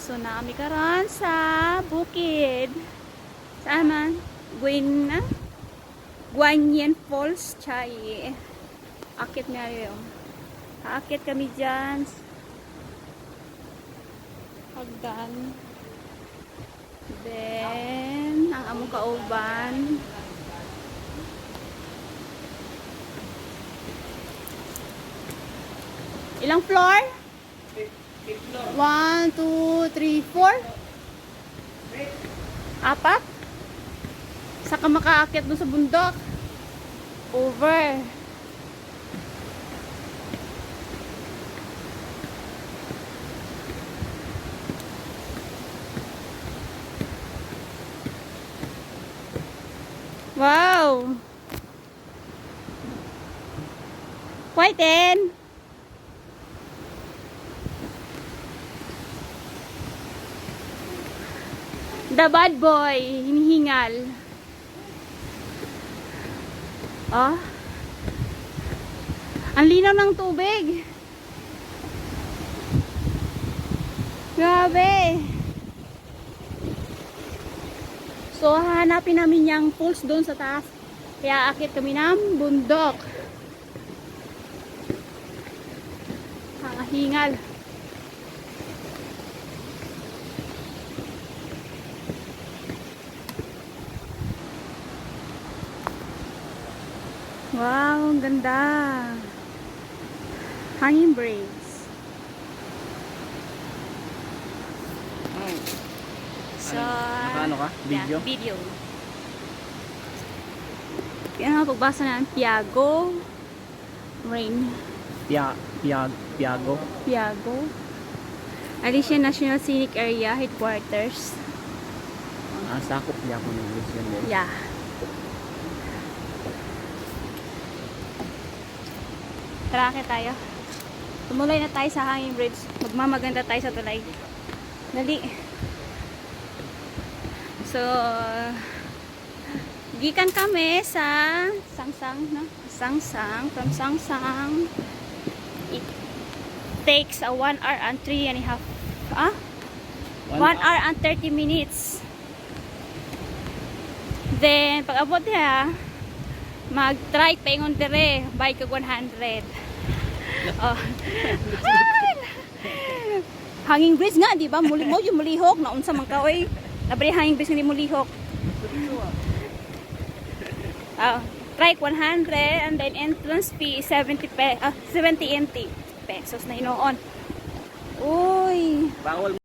So naami karon sa bukid. Saan man? Guanyen Falls, Chay. Akit nga yun. Aakit kami dyan. Hagdan. Then, ang among kauban. Ilang floor? 1, 2, 3, 4? Apat? Saka makaakyat dun sa bundok. Over. Wow! Whiten! The bad boy, hinihingal. Oh. Ang linaw ng tubig. Grabe. So, hahanapin namin yung pools doon sa taas. Kaya akit kami ng bundok. Hingal. Wow, ang ganda. Hanging braids. So, ano ka? Video? Yeah, video. Kaya nga pagbasa na Piago Rain. Piago. Piago. Alicia National Scenic Area Headquarters. Sakop niya ako ng English yun. Yeah. Tara, akit tayo. Tumulay na tayo sa hanging bridge. Magmamaganda tayo sa tulay. Dali. So, gikan kami sa Sangsang, no? Sangsang, from Sangsang. It takes 1 hour and 3.5. 1 hour and 30 minutes. Then, pag abot niya, mag-try paingon dire, buy kag 100. Oh. Hanging bridge nga, di ba? Muli mo yung mulihok na unsa man ka oy. Labri hanging bridge hindi mulihok. Try 100 and then entrance fee is 70 NT pesos na inoon. Uy. Bawal